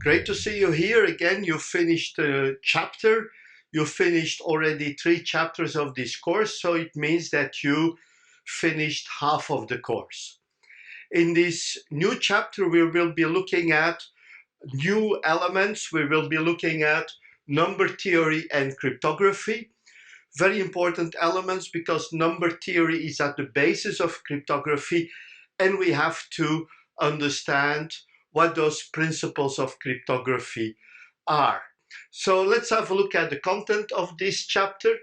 Great to see you here again. You finished a chapter. You finished already 3 chapters of this course, so it means that you finished half of the course. In this new chapter, we will be looking at new elements. We will be looking at number theory and cryptography. Very important elements because number theory is at the basis of cryptography, and we have to understand what those principles of cryptography are. So let's have a look at the content of this chapter.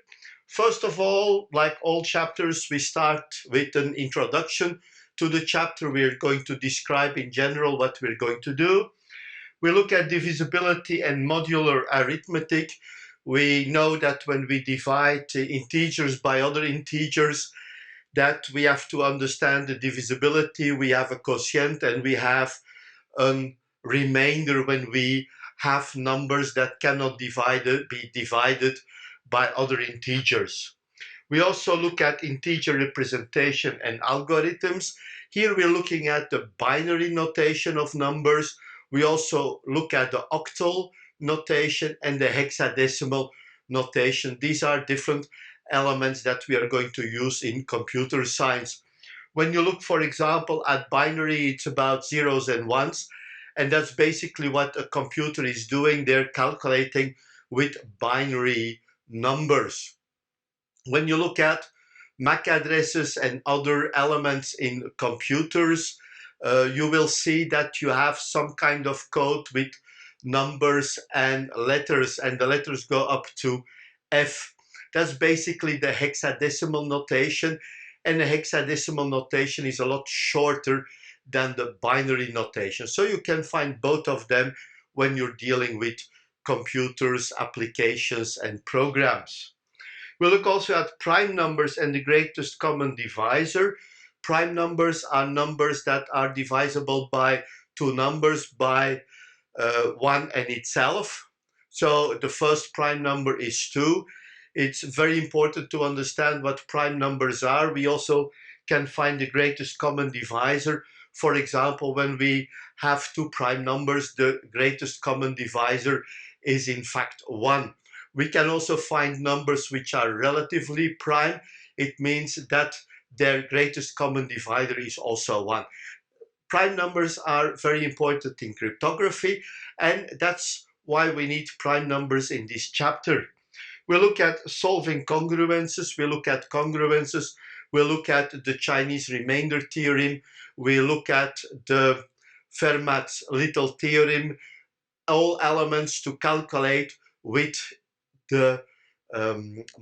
First of all, like all chapters, we start with an introduction to the chapter. We're going to describe in general what we're going to do. We look at divisibility and modular arithmetic. We know that when we divide integers by other integers, that we have to understand the divisibility. We have a quotient and we have a remainder when we have numbers that cannot be divided by other integers. We also look at integer representation and algorithms. Here we're looking at the binary notation of numbers. We also look at the octal notation and the hexadecimal notation. These are different elements that we are going to use in computer science. When you look, for example, at binary, it's about zeros and ones, and that's basically what a computer is doing. They're calculating with binary numbers. When you look at MAC addresses and other elements in computers, you will see that you have some kind of code with numbers and letters, and the letters go up to F. That's basically the hexadecimal notation, and the hexadecimal notation is a lot shorter than the binary notation. So you can find both of them when you're dealing with computers, applications, and programs. We'll look also at prime numbers and the greatest common divisor. Prime numbers are numbers that are divisible by two numbers by 1 and itself. So the first prime number is 2. It's very important to understand what prime numbers are. We also can find the greatest common divisor. For example, when we have 2 prime numbers, the greatest common divisor is in fact 1. We can also find numbers which are relatively prime. It means that their greatest common divisor is also 1. Prime numbers are very important in cryptography, and that's why we need prime numbers in this chapter. We look at solving congruences, we look at congruences, we look at the Chinese remainder theorem, we look at the Fermat's little theorem, all elements to calculate with the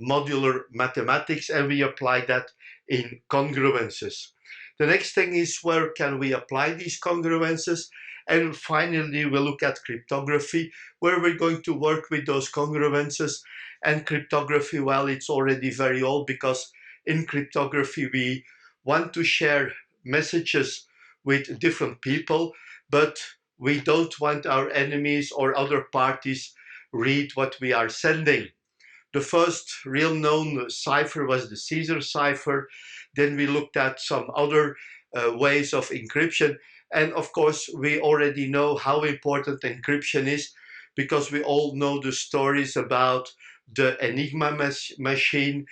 modular mathematics, and we apply that in congruences. The next thing is where can we apply these congruences, and finally we'll look at cryptography, where we're going to work with those congruences. And cryptography, well, it's already very old, because in cryptography we want to share messages with different people, but we don't want our enemies or other parties read what we are sending. The first real known cipher was the Caesar cipher. Then we looked at some other ways of encryption. And of course, we already know how important encryption is, because we all know the stories about the Enigma machine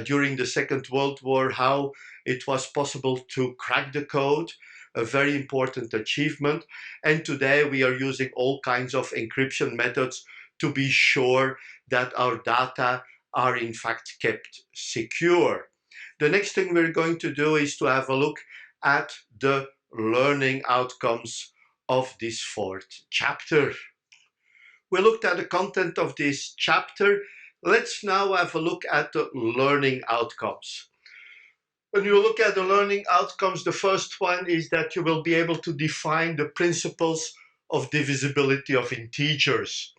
during the Second World War, how it was possible to crack the code, a very important achievement. And today we are using all kinds of encryption methods to be sure that our data are in fact kept secure. The next thing we're going to do is to have a look at the learning outcomes of this 4th chapter. We looked at the content of this chapter. Let's now have a look at the learning outcomes. When you look at the learning outcomes, the first one is that you will be able to define the principles of divisibility of integers.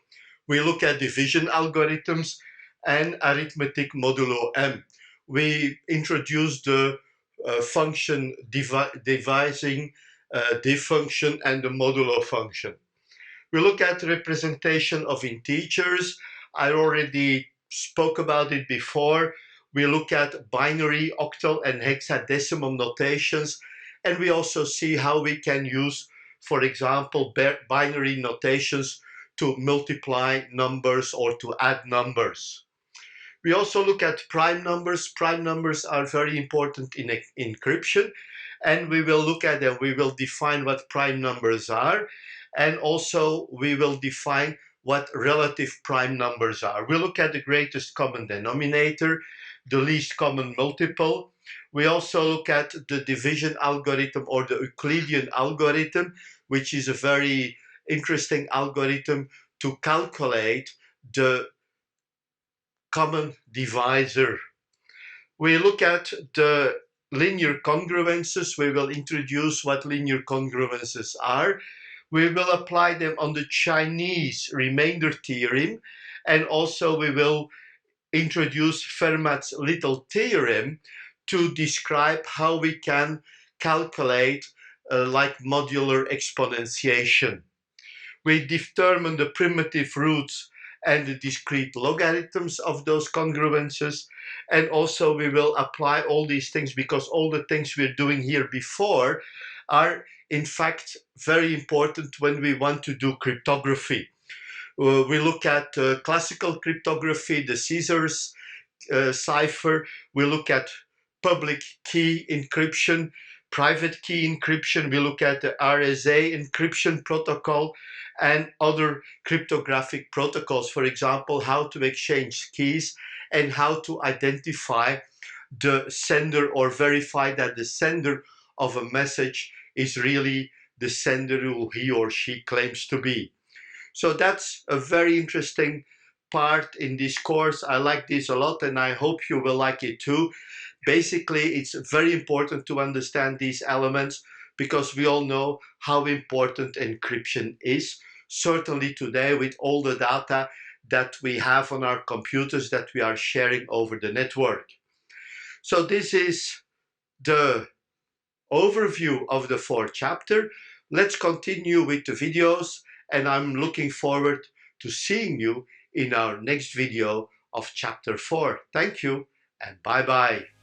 We look at division algorithms and arithmetic modulo M. We introduce the function divising, div function, and the modulo function. We look at representation of integers. I already spoke about it before. We look at binary, octal, and hexadecimal notations, and we also see how we can use for example, binary notations to multiply numbers or to add numbers. We also look at prime numbers. Prime numbers are very important in encryption, and we will look at them. We will define what prime numbers are, and also we will define what relative prime numbers are. We look at the greatest common denominator, the least common multiple. We also look at the division algorithm or the Euclidean algorithm, which is a very interesting algorithm to calculate the common divisor. We look at the linear congruences. We will introduce what linear congruences are. We will apply them on the Chinese remainder theorem, and also we will introduce Fermat's little theorem to describe how we can calculate like modular exponentiation. We determine the primitive roots and the discrete logarithms of those congruences. And also we will apply all these things, because all the things we're doing here before are in fact very important when we want to do cryptography. We look at classical cryptography, the Caesar's cipher. We look at public key encryption, private key encryption. We look at the RSA encryption protocol and other cryptographic protocols, for example, how to exchange keys and how to identify the sender or verify that the sender of a message is really the sender who he or she claims to be. So that's a very interesting part in this course. I like this a lot, and I hope you will like it too. Basically, it's very important to understand these elements, because we all know how important encryption is. Certainly today, with all the data that we have on our computers that we are sharing over the network. So this is the overview of the fourth chapter. Let's continue with the videos, and I'm looking forward to seeing you in our next video of chapter 4. Thank you and bye-bye.